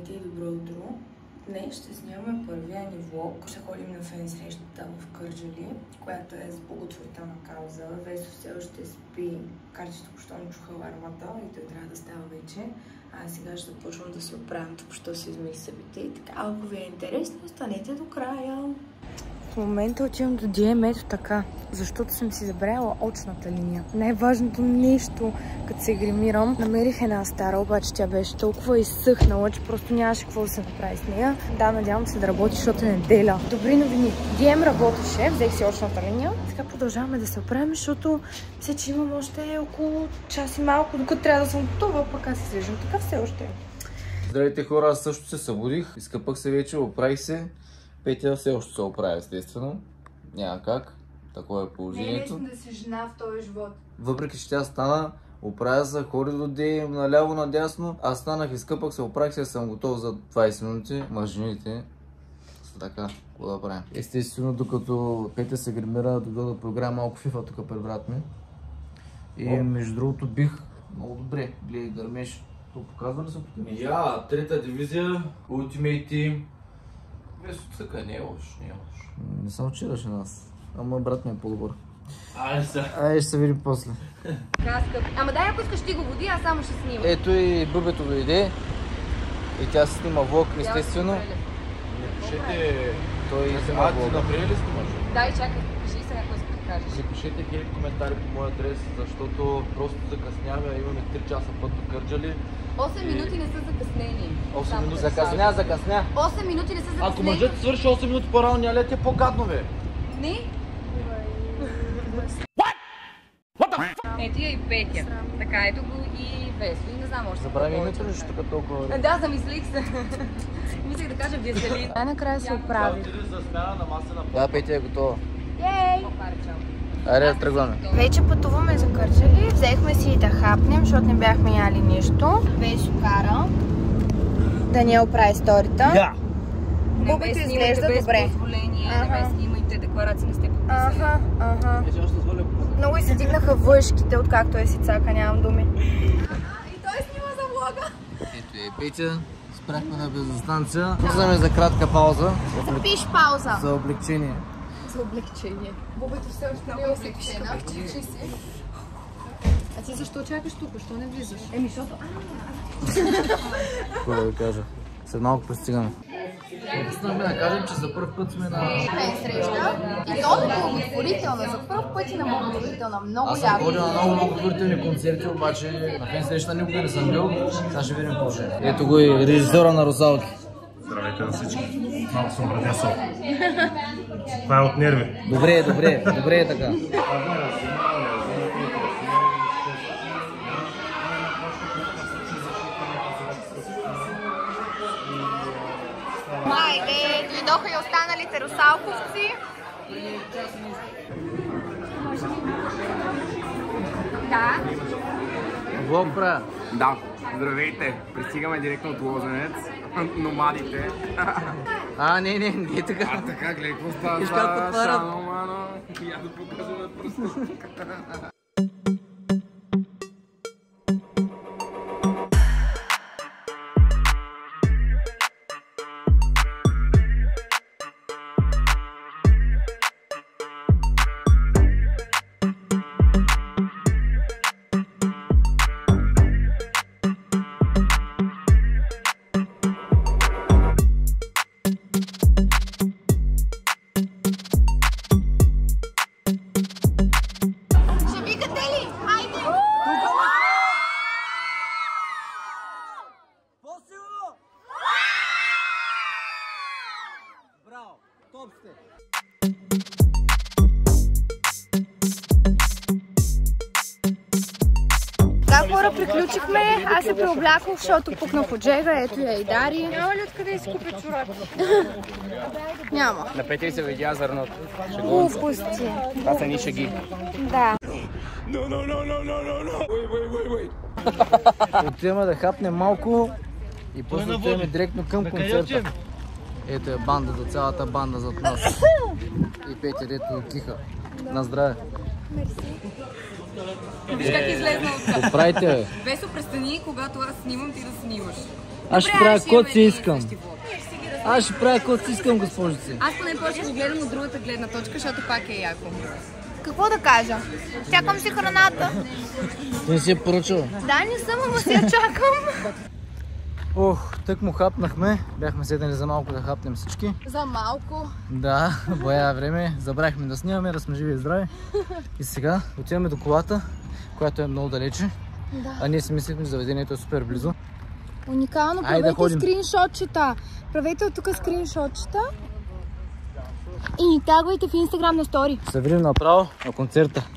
Здравейте и добро утро! Днес ще снимаме първия ни влог. Ще ходим на фен срещата в Кърджали, която е с благотворителна кауза. Весо все още спи. Карчето току-що му чуха алармата и той трябва да става вече. А сега ще почвам да се оправям, току-що се измих събите и така. Ако ви е интересно, останете до края. В момента отивам до DM, ето така, защото съм си забравила очната линия. Най-важното нещо, като се гримирам, намерих една стара, обаче тя беше толкова изсъхнала, че просто нямаше какво да се направи с нея. Да, надявам се да работи, защото е неделя. Добри новини. DM работеше, взех си очната линия. Сега продължаваме да се оправим, защото мисля, че имам още около час и малко, докато трябва да съм готова, пък аз се срежам. Така все още. Здравейте хора, аз също се събудих, изкъпах се вече, оправих се. Петя все още се оправя, естествено. Няма как. Такова е положението. Не е лесно да си жена в този живот. Въпреки че тя стана, оправя се, ходи до дей, наляво, надясно. Аз станах, изкъпах се, оправих се, съм готов за 20 минути. Мъжените са така, какво да правим. Естествено, докато Петя се гримира, дойда да програма малко FIFA тук пред брат ми. И между другото бих много добре. Гледай, гърмеш. То показва ли се по тебе? Я, трета дивизия, Ultimate Team. Весо така, не е лош, не е лош. Не съм вчерашен аз. Ама брат ми е по-добър. Айде сега. Айде ще се видим после. Ама дай, ако искаш ти го води, аз само ще снимам. Ето и Бубето дойде. И тя се снима влог, естествено. Пишете... Той взема ти влога. напред ли снимаш? Дай, чакай, кажи сега какво искаш да кажеш. Запишете хиляди коментари по моя адрес, защото просто закъсняваме, имаме 3 часа път до Кърджали. 8 минути не са закъснени. 8 минути Закъсня. 8 минути не са закъснени. Ако мъжът свърши 8 минути по-рано, няма ли ти е по-гадно, бе? Не? Ето я и Петя. Така, ето го и Весо. И не знам още. Забрави името ли, тук толкова? Да, замислих се. Мислех да кажа Веселин. Най-накрая се оправи. Отиде за смяна на масена Да, Петя е готова. Ей! Айде да тръгваме. Вече пътуваме за Кърджали. Взехме си да хапнем, защото не бяхме яли нищо. Весо кара. Дания оправи сторията. Да! Бубето изглежда без добре. позволение, не ме снимайте, декларации не сте подписали. Ага. Много и се дигнаха въшките, откакто е си цака, нямам думи. И той снима за влога. Ето е Петя. Спряхме на бензиностанция. Влизаме за кратка пауза. Запиш пауза. За облегчение. За облегчение. Бубето все още не е облегчена. А ти защо чакаш тук? Защо не влизаш? Еми, защото... Какво да ви кажа? След малко пристигаме. Пропуснахме да кажем, че за първ път сме на... Фен среща. И то е благотворителна. За първ път и на благотворителна. Много Аз съм яко. ходил на много благотворителни концерти, обаче на фен среща никога не съм бил. Сега ще видим какво ще е. Ето го и режисьора на Русалки. Здравейте на всички. Малко съм предясал. Това е от нерви. Добре е така. Хайде, дойдоха и останалите русалковци. Да. Влог правя. Да, здравейте! Пристигаме директно от Лозенец. Номадите. Не е така. Така, гледай, какво става? Виж как отварят. Шано, мано. Я да покажа на пръста. Така, хора, приключихме. Аз се преоблякох, защото пукнах от Джега. Ето я и Дари. Няма ли откъде да си купя чорапи? Няма. На Петя се видя зърното. Глупости. Това са ни шеги. Да. Отиваме да хапнем малко и после отиваме директно към концерта. Ето е бандата, цялата банда зад нас. И Петя, дето киха. На здраве. Виж как излезна от това. Правите, бе. Весо, престани, когато аз снимам, ти да снимаш. Аз ще правя каквото си искам. Аз ще правя каквото си искам, госпожице. Аз поне повече го гледам от другата гледна точка, защото пак е яко. Какво да кажа? Чакам си храната. Не си я поръчала? Да, не съм, ама си я чакам. Ох, тък му хапнахме. Бяхме седнали за малко да хапнем всички. За малко. Да, боя време. Забрахме да снимаме, да сме живи и здрави. И сега отиваме до колата, която е много далече. Да. А ние си мислихме, че заведението е супер близо. Уникално, правете скриншотчета. Правете от тук скриншотчета. И ни тагвайте в Инстаграм на стори. Се видим направо на концерта.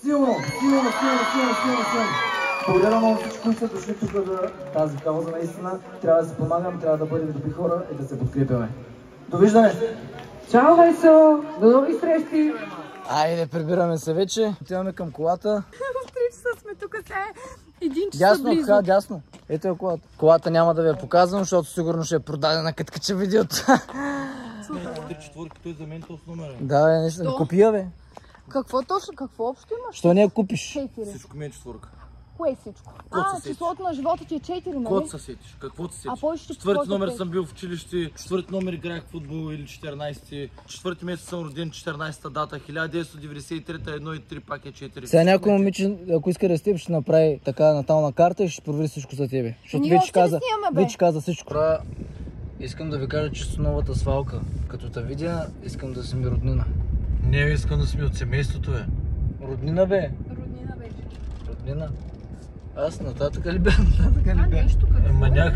Силно. Благодаря много всички, които са дошли тук за тази кауза. Наистина трябва да се помагам, трябва да бъдем добри хора и да се подкрепяме. Довиждане! Чао, Весо! До нови срещи! Айде, прибираме се вече. Отиваме към колата. В 3 часа сме тук, сега е 1 часа близо. Дясно, дясно. Ето е колата. Колата няма да ви я показвам, защото сигурно ще е продадена като кача видеото. 3-4, той за мен този номер. Да, бе, наистина. Купия, бе. Какво точно? Какво общо имаш? Що не я купиш? 4. Всичко ми е 4. Кое е всичко? Числото на живота ти е 4, нали? Какво се сетиш? Какво се сетиш? повечето Четвърти какво номер те съм бил в училище, четвърти номер играех в футбол или 14-ти. Четвърти месец съм роден, 14-та дата, 1993-та, 1 и 3 пак е 4. Сега някой момиче, ако иска да с теб, ще направи така натална карта и ще провери всичко за тебе. Защото вече каза всичко. Искам да ви кажа, че с новата свалка, като те видя, искам да си ми роднина. Не, искам да си ми от семейството, бе. Роднина, бе? Роднина вече. Роднина? Аз нататък ли бях? Нещо като. Маняк.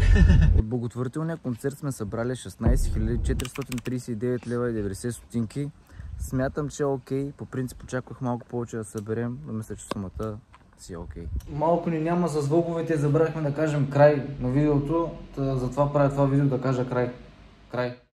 От благотворителния концерт сме събрали 16 439 лева и 90 стотинки. Смятам, че е окей. По принцип очаквах малко повече да съберем, но мисля, че сумата си е окей. Малко ни няма с влоговете, забравихме да кажем край на видеото, затова правя това видео да кажа край. Край.